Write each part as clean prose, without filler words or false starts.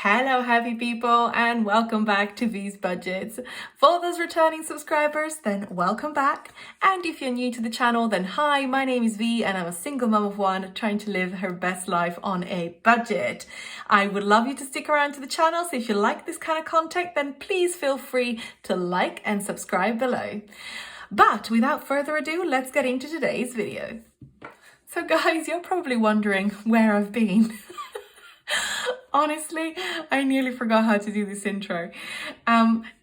Hello happy people and welcome back to V's Budgets. For those returning subscribers, then welcome back. And if you're new to the channel, then hi, my name is V and I'm a single mom of one trying to live her best life on a budget. I would love you to stick around to the channel, so if you like this kind of content, then please feel free to like and subscribe below. But without further ado, let's get into today's video. So guys, you're probably wondering where I've been. Honestly, I nearly forgot how to do this intro.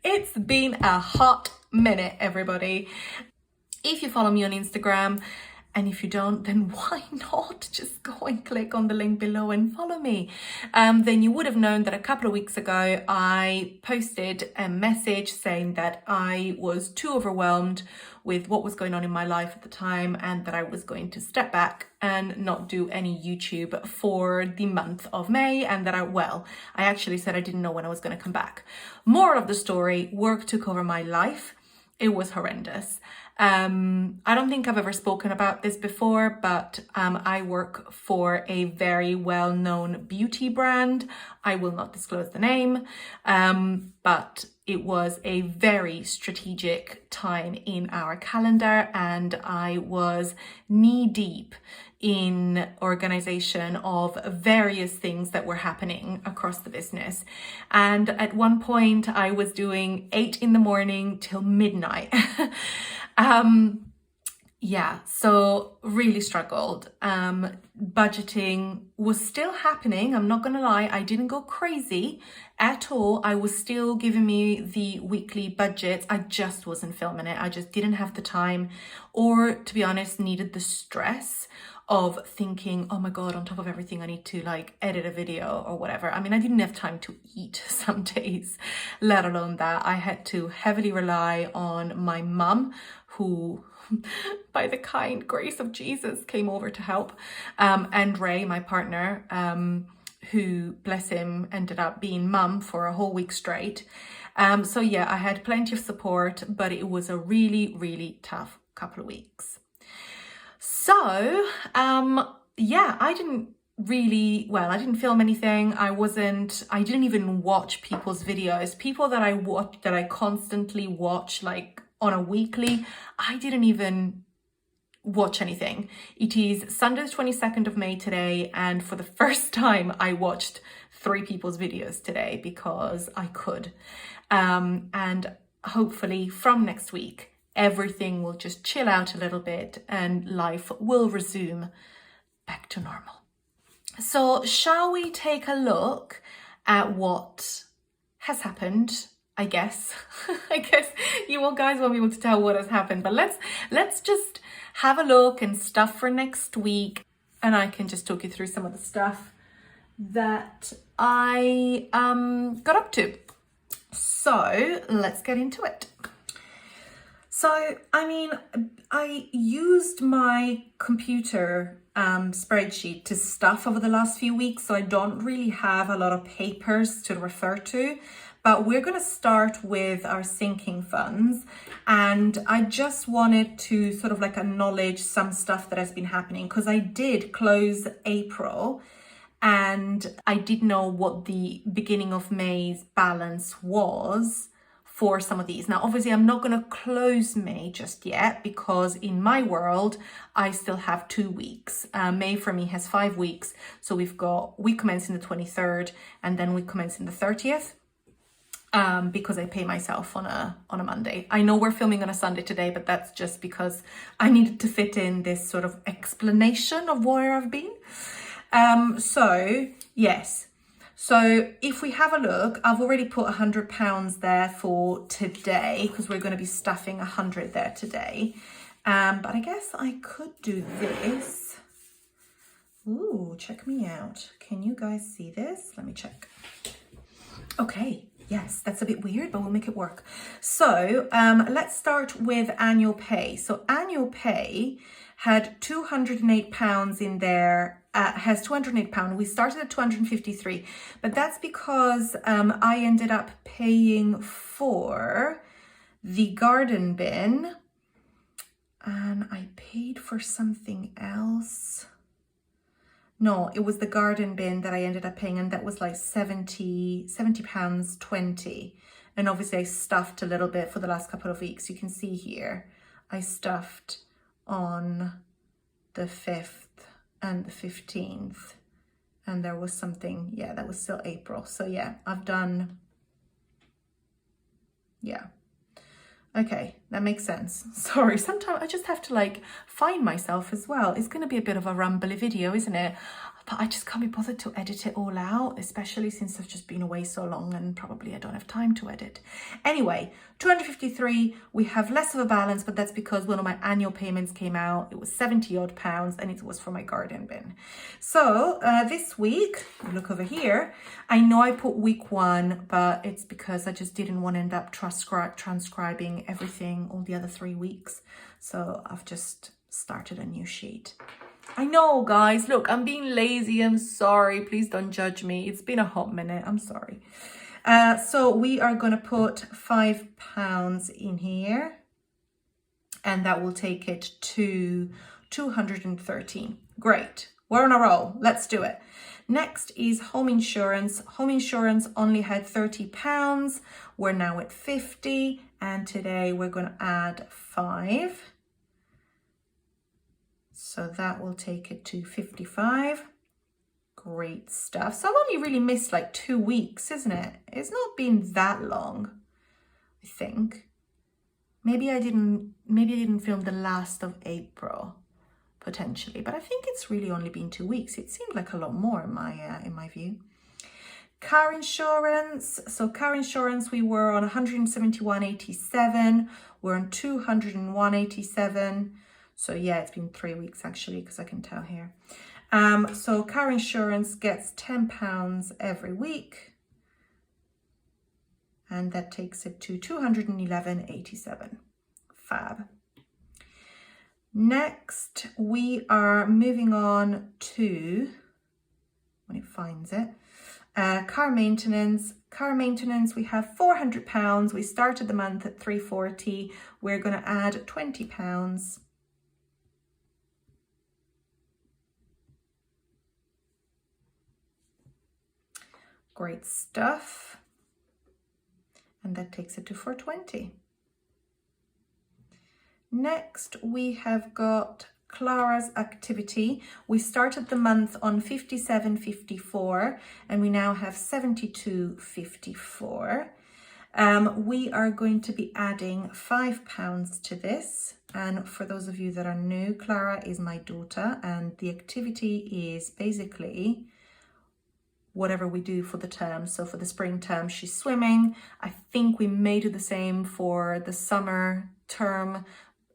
It's been a hot minute, everybody. If you follow me on Instagram, and if you don't, then why not just go and click on the link below and follow me? Then you would have known that a couple of weeks ago, I posted a message saying that I was too overwhelmed with what was going on in my life at the time and that I was going to step back and not do any YouTube for the month of May, and that I actually said I didn't know when I was going to come back. Moral of the story, work took over my life. It was horrendous. I don't think I've ever spoken about this before, but I work for a very well-known beauty brand. I will not disclose the name, but it was a very strategic time in our calendar, and I was knee-deep in organization of various things that were happening across the business. And at one point I was doing 8 in the morning till midnight. So really struggled. Budgeting was still happening. I'm not gonna lie, I didn't go crazy at all. I was still giving me the weekly budgets. I just wasn't filming it. I just didn't have the time, or to be honest, needed the stress of thinking, oh my God, on top of everything, I need to like edit a video or whatever. I mean, I didn't have time to eat some days, let alone that. I had to heavily rely on my mum, who by the kind grace of Jesus came over to help, and Ray, my partner, who, bless him, ended up being mum for a whole week straight. So yeah, I had plenty of support, but it was a really, really tough couple of weeks. So, I didn't film anything. I didn't even watch people's videos. People that I constantly watch, like on a weekly, I didn't even watch anything. It is Sunday the 22nd of May today, and for the first time I watched 3 people's videos today because I could. And hopefully from next week, everything will just chill out a little bit and life will resume back to normal. So shall we take a look at what has happened? I guess you all guys won't be able to tell what has happened, but let's just have a look and stuff for next week, and I can just talk you through some of the stuff that I got up to. So let's get into it. So, I mean, I used my computer spreadsheet to stuff over the last few weeks, so I don't really have a lot of papers to refer to, but we're going to start with our sinking funds. And I just wanted to sort of like acknowledge some stuff that has been happening, because I did close April and I didn't know what the beginning of May's balance was for some of these. Now, obviously, I'm not going to close May just yet, because in my world, I still have 2 weeks. May for me has 5 weeks. So we commence in the 23rd and then we commence in the 30th, because I pay myself on a Monday. I know we're filming on a Sunday today, but that's just because I needed to fit in this sort of explanation of where I've been. So yes. So if we have a look, I've already put £100 there for today, because we're going to be stuffing 100 there today. But I guess I could do this. Ooh, check me out. Can you guys see this? Let me check. Okay. Yes, that's a bit weird, but we'll make it work. So let's start with annual pay. So annual pay had £208 in there. Has £208. We started at 253, but that's because I ended up paying for the garden bin, and I paid for something else. No, it was the garden bin that I ended up paying, and that was like 70 pounds 20. And obviously I stuffed a little bit for the last couple of weeks. You can see here, I stuffed on the 5th and the 15th. And there was something, yeah, that was still April. So yeah, I've done, yeah. Okay, that makes sense. Sorry, sometimes I just have to like find myself as well. It's going to be a bit of a rambly video, isn't it? But I just can't be bothered to edit it all out, especially since I've just been away so long and probably I don't have time to edit. Anyway, 253, we have less of a balance, but that's because one of my annual payments came out. It was 70 odd pounds and it was for my garden bin. So this week, look over here, I know I put week 1, but it's because I just didn't want to end up transcribing everything all the other 3 weeks. So I've just started a new sheet. I know, guys, look, I'm being lazy. I'm sorry. Please don't judge me. It's been a hot minute. I'm sorry. So we are going to put £5 in here, and that will take it to 213. Great. We're on a roll. Let's do it. Next is home insurance. Home insurance only had £30. We're now at 50, and today we're going to add 5. So that will take it to 55. Great stuff. So I've only really missed like 2 weeks, isn't it? It's not been that long, I think. Maybe I didn't film the last of April, potentially, but I think it's really only been 2 weeks. It seemed like a lot more in my view. Car insurance. So car insurance, we were on 171.87. We're on 201.87. So yeah, it's been 3 weeks actually, because I can tell here. So car insurance gets £10 every week, and that takes it to 211.87. Fab. Next, we are moving on to, when it finds it, car maintenance. Car maintenance, we have £400. We started the month at 340. We're going to add £20. Great stuff. And that takes it to 420. Next, we have got Clara's activity. We started the month on 57.54 and we now have 72.54. We are going to be adding £5 to this. And for those of you that are new, Clara is my daughter, and the activity is basically whatever we do for the term. So for the spring term, she's swimming. I think we may do the same for the summer term,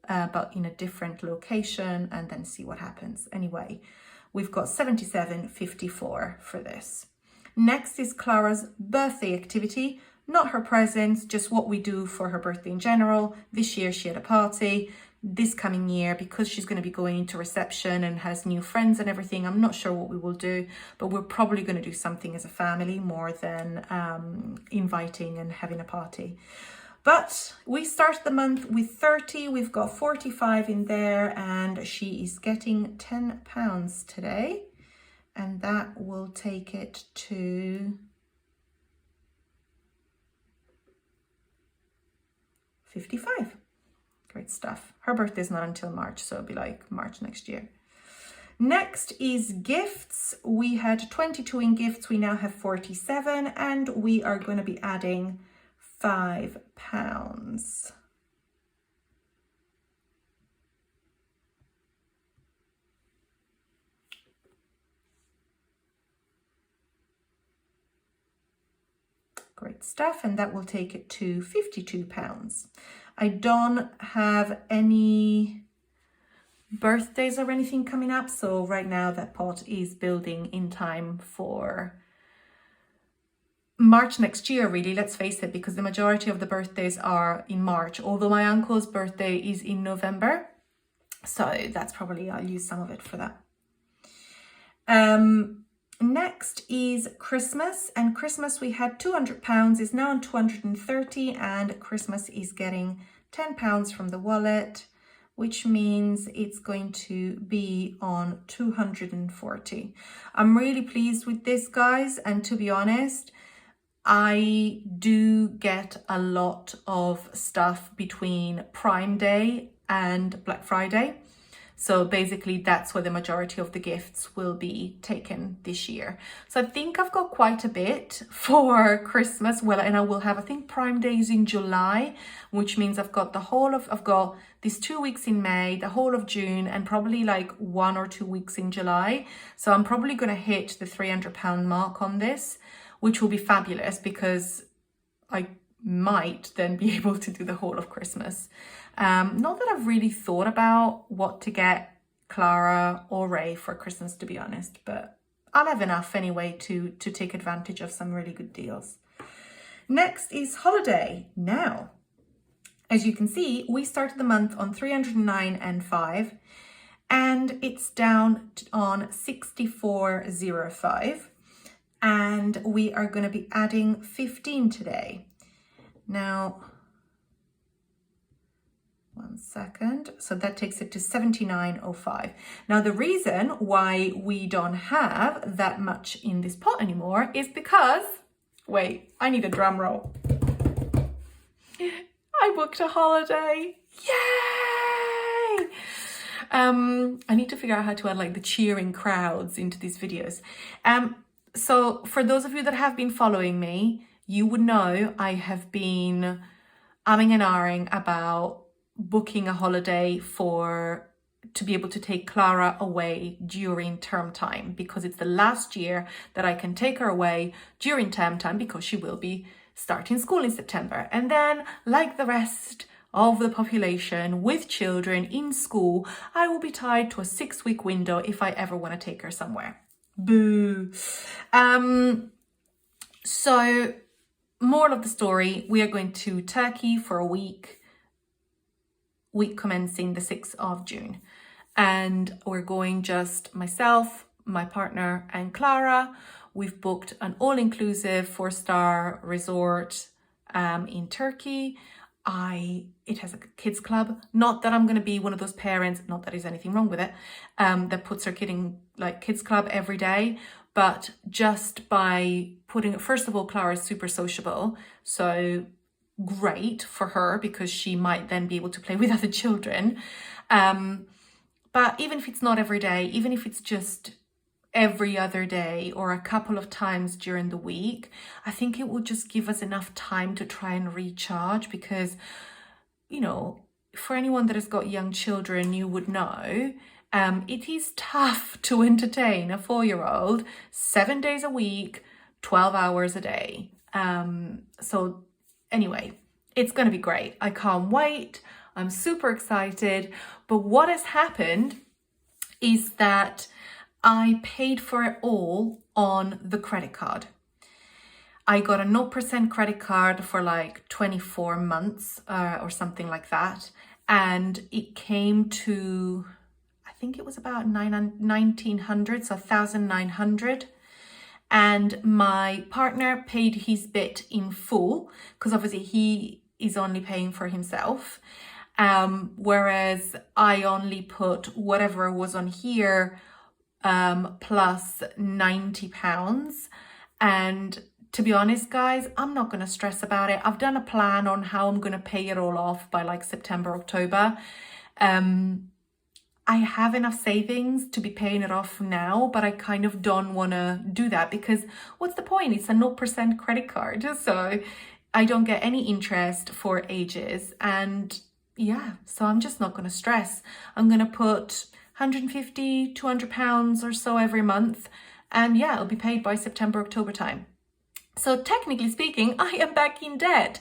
but in a different location, and then see what happens. Anyway, we've got 77.54 for this. Next is Clara's birthday activity. Not her presents, just what we do for her birthday in general. This year she had a party. This coming year, because she's going to be going into reception and has new friends and everything, I'm not sure what we will do, but we're probably going to do something as a family more than inviting and having a party. But we start the month with 30, we've got 45 in there, and she is getting £10 today, and that will take it to 55. Great stuff. Her birthday's not until March, so it'll be like March next year. Next is gifts. We had 22 in gifts. We now have 47, and we are going to be adding £5. Great stuff, and that will take it to £52. I don't have any birthdays or anything coming up, so right now that pot is building in time for March next year, really, let's face it, because the majority of the birthdays are in March, although my uncle's birthday is in November, so that's probably, I'll use some of it for that. Next is Christmas, and Christmas we had £200, is now on 230, and Christmas is getting £10 from the wallet. which means it's going to be on 240. I'm really pleased with this, guys, and to be honest, I do get a lot of stuff between Prime Day and Black Friday. So basically that's where the majority of the gifts will be taken this year. So I think I've got quite a bit for Christmas. Well, and I will have, I think Prime Day is in July, which means I've got these 2 weeks in May, the whole of June, and probably like 1 or 2 weeks in July. So I'm probably going to hit the £300 mark on this, which will be fabulous because I might then be able to do the whole of Christmas. Not that I've really thought about what to get Clara or Ray for Christmas, to be honest, but I'll have enough anyway to take advantage of some really good deals. Next is holiday. Now, as you can see, we started the month on 309.5 and it's down on 64.05, and we are going to be adding 15 today. Now, 1 second. So that takes it to 79.05. Now, the reason why we don't have that much in this pot anymore is because, wait, I need a drum roll. I booked a holiday. Yay! I need to figure out how to add like the cheering crowds into these videos. So for those of you that have been following me, you would know I have been umming and ahhing about booking a holiday to be able to take Clara away during term time, because it's the last year that I can take her away during term time, because she will be starting school in September. And then, like the rest of the population with children in school, I will be tied to a 6-week window if I ever want to take her somewhere. Boo. So moral of the story, we are going to Turkey for a week commencing the 6th of June. And we're going just myself, my partner and Clara. We've booked an all-inclusive 4-star resort in Turkey. It has a kids club. Not that I'm going to be one of those parents, not that there's anything wrong with it, that puts their kid in like kids club every day. But just by putting it, first of all, Clara is super sociable. So great for her because she might then be able to play with other children. But even if it's not every day, even if it's just every other day or a couple of times during the week, I think it will just give us enough time to try and recharge, because, you know, for anyone that has got young children, you would know, it is tough to entertain a 4-year-old 7 days a week, 12 hours a day. So anyway, it's going to be great. I can't wait. I'm super excited. But what has happened is that I paid for it all on the credit card. I got a 0% credit card for like 24 months or something like that. And it came to, I think it was about 1,900, so 1,900. And my partner paid his bit in full, because obviously he is only paying for himself. Whereas I only put whatever was on here plus £90. And to be honest, guys, I'm not going to stress about it. I've done a plan on how I'm going to pay it all off by like September, October. I have enough savings to be paying it off now, but I kind of don't want to do that, because what's the point? It's a 0% credit card. So I don't get any interest for ages. And yeah, so I'm just not going to stress. I'm going to put 150, 200 pounds or so every month. And yeah, it'll be paid by September, October time. So technically speaking, I am back in debt,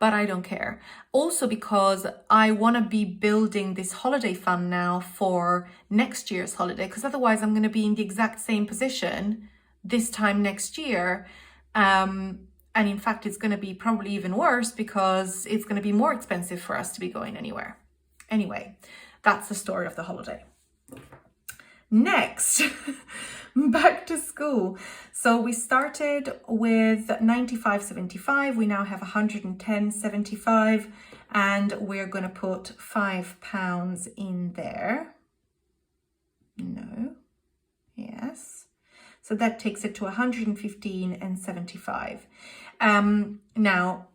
but I don't care. Also because I want to be building this holiday fund now for next year's holiday, because otherwise I'm going to be in the exact same position this time next year. And in fact, it's going to be probably even worse, because it's going to be more expensive for us to be going anywhere. Anyway, that's the story of the holiday. Next, back to school. So we started with 95.75. We now have 110.75. And we're going to put £5 in there. No. Yes. So that takes it to 115.75. Now,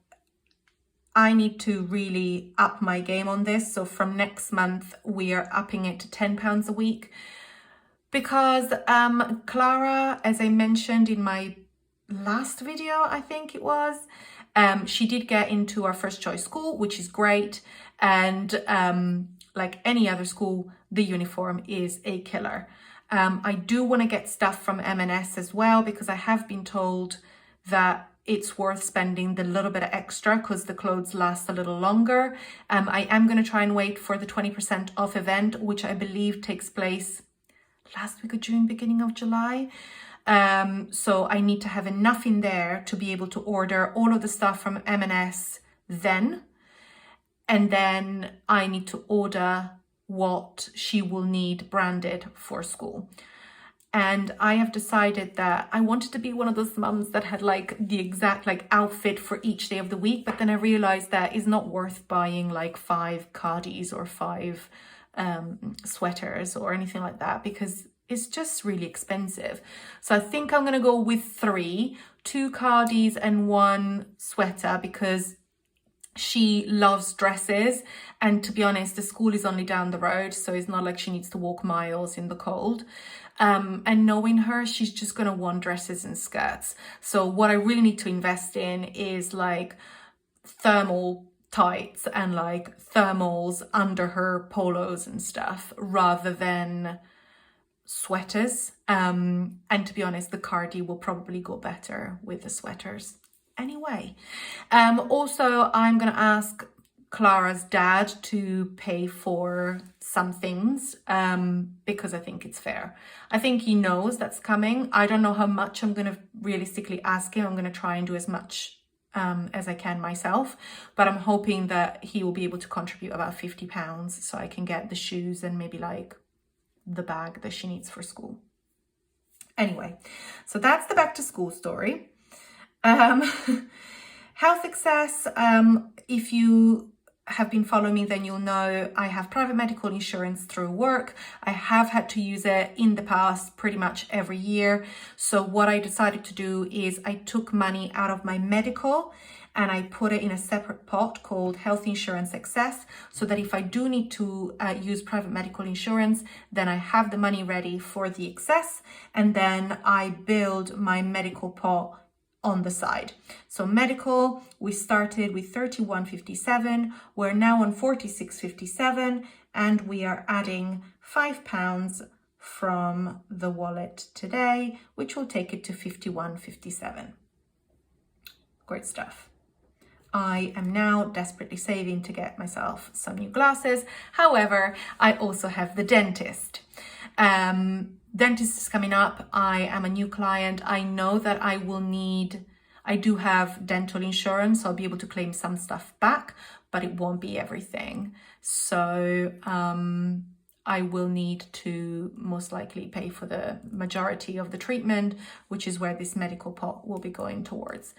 I need to really up my game on this. So from next month, we are upping it to £10 a week. Because Clara, as I mentioned in my last video, I think it was, she did get into our first choice school, which is great. And like any other school, the uniform is a killer. I do want to get stuff from M&S as well, because I have been told that it's worth spending the little bit of extra because the clothes last a little longer. I am going to try and wait for the 20% off event, which I believe takes place last week of June, beginning of July. So I need to have enough in there to be able to order all of the stuff from M&S then. And then I need to order what she will need branded for school. And I have decided that I wanted to be one of those mums that had like the exact like outfit for each day of the week. But then I realized that it's not worth buying like 5 cardies or 5 sweaters or anything like that, because it's just really expensive. So I think I'm going to go with 3, 2 cardies and 1 sweater, because she loves dresses, and to be honest, the school is only down the road, so it's not like she needs to walk miles in the cold. And knowing her, she's just going to want dresses and skirts. So what I really need to invest in is like thermal tights and like thermals under her polos and stuff, rather than sweaters. And to be honest, the cardi will probably go better with the sweaters anyway. Also, I'm going to ask Clara's dad to pay for some things, because I think it's fair. I think he knows that's coming. I don't know how much I'm going to realistically ask him. I'm going to try and do as much as I can myself, but I'm hoping that he will be able to contribute about £50 so I can get the shoes and maybe like the bag that she needs for school. Anyway, so that's the back to school story. Health excess, if you have been following me, then you'll know I have private medical insurance through work. I have had to use it in the past pretty much every year. So what I decided to do is I took money out of my medical and I put it in a separate pot called health insurance excess, so that if I do need to use private medical insurance, then I have the money ready for the excess, and then I build my medical pot on the side. So medical, we started with 31.57, we're now on 46.57, and we are adding £5 from the wallet today, which will take it to 51.57. Great stuff. I am now desperately saving to get myself some new glasses. However, I also have the dentist. Dentist is coming up. I am a new client. I know that I do have dental insurance, so I'll be able to claim some stuff back, but it won't be everything. So I will need to most likely pay for the majority of the treatment, which is where this medical pot will be going towards.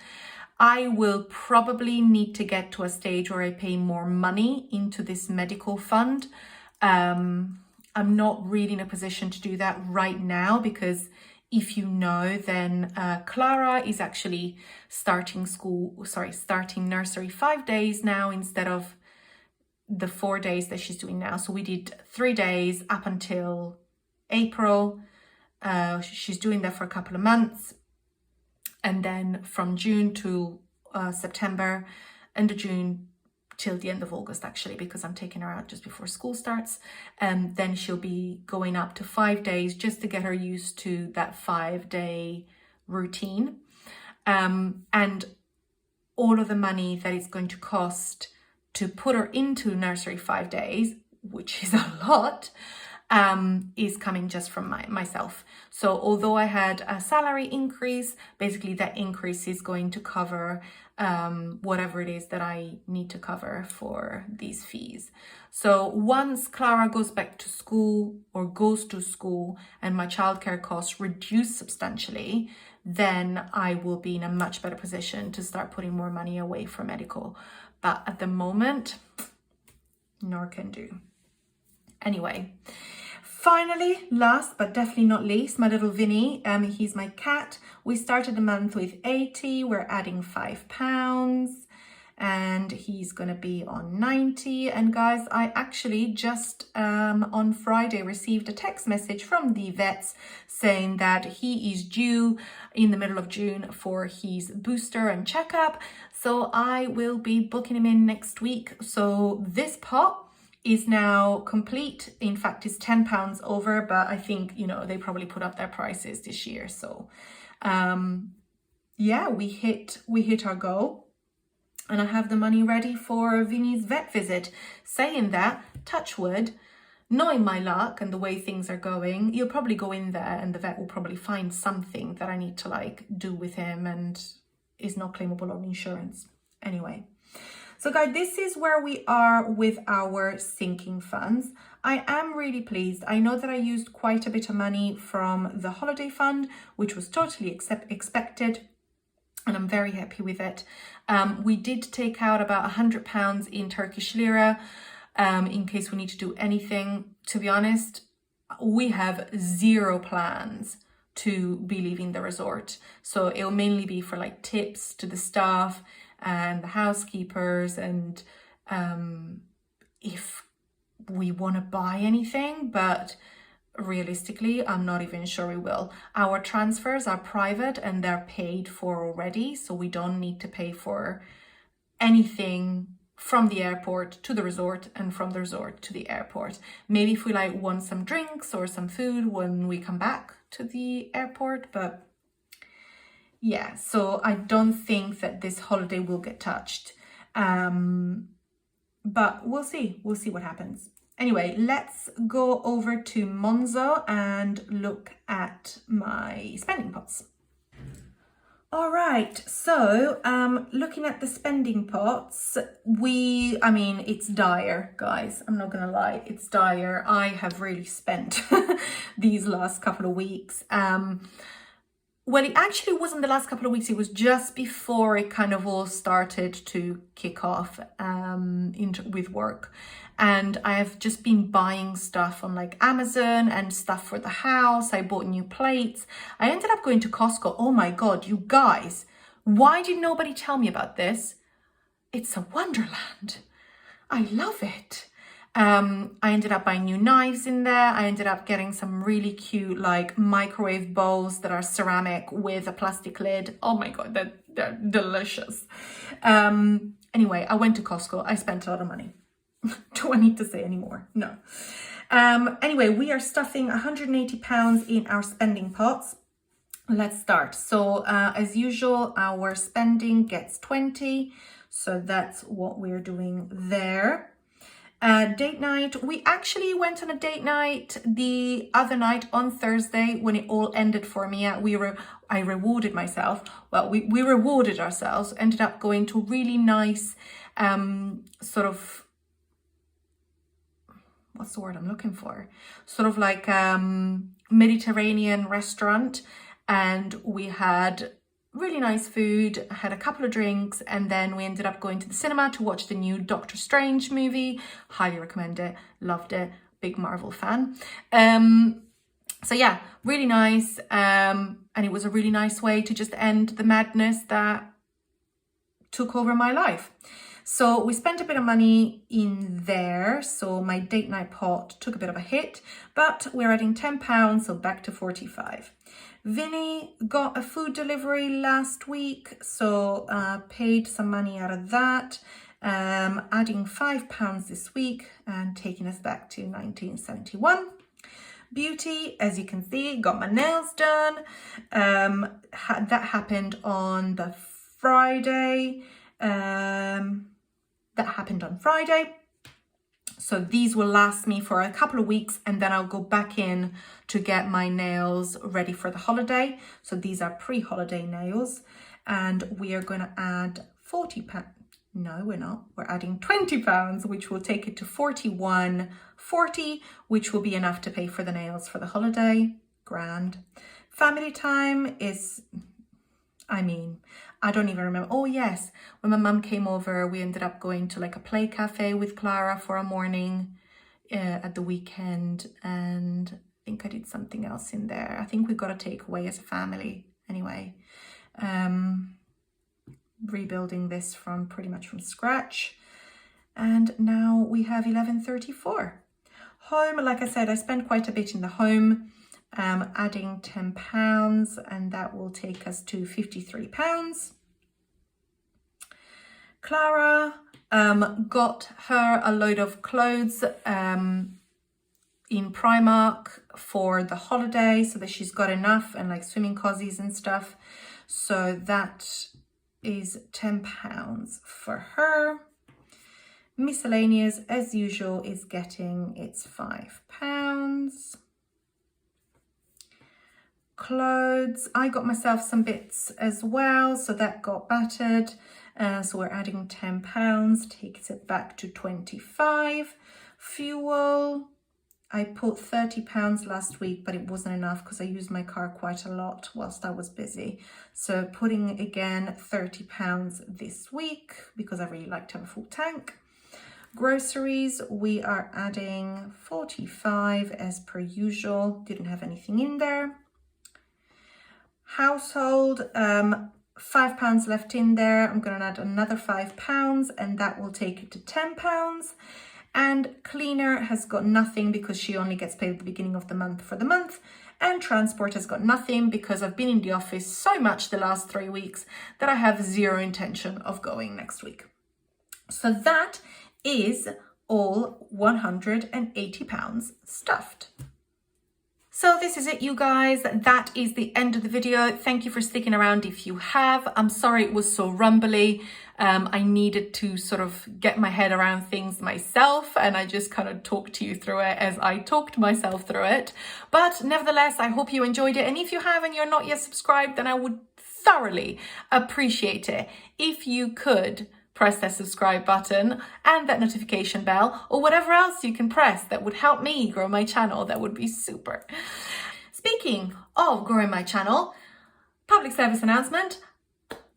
I will probably need to get to a stage where I pay more money into this medical fund. I'm not really in a position to do that right now, because if you know, then Clara is actually starting nursery 5 days now instead of the 4 days that she's doing now. So we did 3 days up until April. She's doing that for a couple of months. And then from June to September, end of June till the end of August, actually, because I'm taking her out just before school starts. And then she'll be going up to 5 days just to get her used to that 5-day routine. And all of the money that it's going to cost to put her into nursery 5 days, which is a lot, is coming just from myself. So although I had a salary increase, basically that increase is going to cover whatever it is that I need to cover for these fees. So once Clara goes back to school or goes to school and my childcare costs reduce substantially, then I will be in a much better position to start putting more money away for medical. but at the moment, nor can do. Anyway, finally, last but definitely not least, my little Vinnie, he's my cat. We started the month with 80, we're adding £5 and he's gonna be on 90. And guys, I actually just on Friday received a text message from the vets saying that he is due in the middle of June for his booster and checkup. So I will be booking him in next week. So this pot is now complete. In fact, it's £10 over, but I think, you know, they probably put up their prices this year. So yeah, we hit our goal. And I have the money ready for Vinnie's vet visit. Saying that, touch wood, knowing my luck and the way things are going, you'll probably go in there and the vet will probably find something that I need to like do with him and is not claimable on insurance. Anyway, so guys, this is where we are with our sinking funds. I am really pleased. I know that I used quite a bit of money from the holiday fund, which was totally expected. And I'm very happy with it. We did take out about £100 in Turkish lira in case we need to do anything. To be honest, we have zero plans to be leaving the resort. So it'll mainly be for like tips to the staff and the housekeepers, and if we want to buy anything, but realistically, I'm not even sure we will. Our transfers are private and they're paid for already, so we don't need to pay for anything from the airport to the resort and from the resort to the airport. Maybe if we like want some drinks or some food when we come back to the airport, but yeah, so I don't think that this holiday will get touched. But we'll see what happens. Anyway, let's go over to Monzo and look at my spending pots. All right, so looking at the spending pots, it's dire, guys. I'm not gonna lie, it's dire. I have really spent these last couple of weeks. Well, it actually wasn't the last couple of weeks. It was just before it kind of all started to kick off with work. And I have just been buying stuff on like Amazon and stuff for the house. I bought new plates. I ended up going to Costco. Oh my God, you guys, why did nobody tell me about this? It's a wonderland. I love it. I ended up buying new knives in there. I ended up getting some really cute like microwave bowls that are ceramic with a plastic lid. Oh my God, they're delicious. Anyway, I went to Costco. I spent a lot of money. Do I need to say any more? No. Anyway, we are stuffing £180 in our spending pots. Let's start. So as usual, our spending gets 20. So that's what we're doing there. Date night. We actually went on a date night the other night on Thursday when it all ended for me. I rewarded myself. Well, we rewarded ourselves. Ended up going to really nice sort of, what's the word I'm looking for? Sort of like Mediterranean restaurant, and we had really nice food, had a couple of drinks, and then we ended up going to the cinema to watch the new Doctor Strange movie. Highly recommend it, loved it, big Marvel fan. So yeah, really nice, and it was a really nice way to just end the madness that took over my life. So we spent a bit of money in there. So my date night pot took a bit of a hit, but we're adding £10, so back to 45. Vinnie got a food delivery last week, so paid some money out of that, adding £5 this week and taking us back to 1971. Beauty, as you can see, got my nails done. That happened on the Friday. So these will last me for a couple of weeks, and then I'll go back in to get my nails ready for the holiday. So these are pre-holiday nails, and we are going to add £40. No, we're not. We're adding £20, which will take it to £41.40, which will be enough to pay for the nails for the holiday. Grand. Family time is, I don't even remember. Oh yes, when my mum came over, we ended up going to like a play cafe with Clara for a morning at the weekend, and I think I did something else in there. I think we got a takeaway as a family anyway. Rebuilding this from pretty much from scratch, and now we have 11:34. Home, like I said, I spent quite a bit in the home, adding £10, and that will take us to £53. Clara got her a load of clothes in Primark for the holiday, so that she's got enough, and like swimming cozies and stuff. So that is £10 for her. Miscellaneous, as usual, is getting its £5. Clothes, I got myself some bits as well, so that got battered. So we're adding £10, takes it back to 25. Fuel, I put £30 last week, but it wasn't enough because I used my car quite a lot whilst I was busy. So putting again £30 this week because I really like to have a full tank. Groceries, we are adding 45 as per usual, didn't have anything in there. Household, £5 left in there. I'm going to add another £5 and that will take it to £10. And cleaner has got nothing because she only gets paid at the beginning of the month for the month. And transport has got nothing because I've been in the office so much the last 3 weeks that I have zero intention of going next week. So that is all £180 stuffed. So this is it, you guys. That is the end of the video. Thank you for sticking around if you have. I'm sorry it was so rumbly. I needed to sort of get my head around things myself, and I just kind of talked to you through it as I talked myself through it. But nevertheless, I hope you enjoyed it. And if you have and you're not yet subscribed, then I would thoroughly appreciate it if you could press that subscribe button and that notification bell, or whatever else you can press that would help me grow my channel. That would be super. Speaking of growing my channel, public service announcement.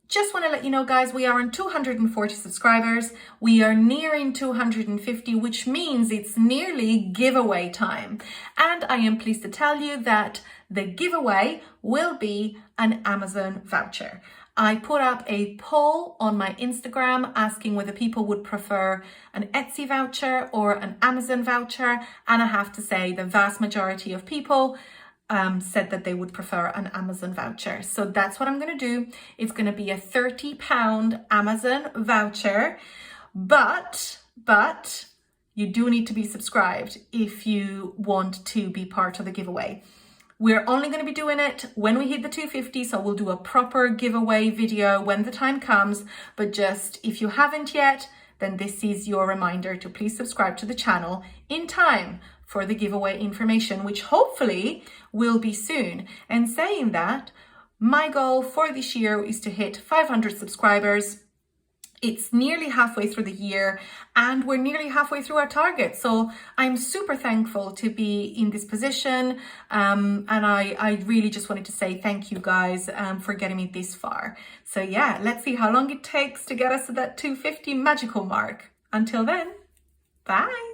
Just want to let you know, guys, we are on 240 subscribers. We are nearing 250, which means it's nearly giveaway time. And I am pleased to tell you that the giveaway will be an Amazon voucher. I put up a poll on my Instagram asking whether people would prefer an Etsy voucher or an Amazon voucher. And I have to say the vast majority of people said that they would prefer an Amazon voucher. So that's what I'm going to do. It's going to be a £30 Amazon voucher, but you do need to be subscribed if you want to be part of the giveaway. We're only going to be doing it when we hit the 250, so we'll do a proper giveaway video when the time comes. But just if you haven't yet, then this is your reminder to please subscribe to the channel in time for the giveaway information, which hopefully will be soon. And saying that, my goal for this year is to hit 500 subscribers. It's nearly halfway through the year and we're nearly halfway through our target. So I'm super thankful to be in this position. And I really just wanted to say thank you guys for getting me this far. So yeah, let's see how long it takes to get us to that 250 magical mark. Until then, bye.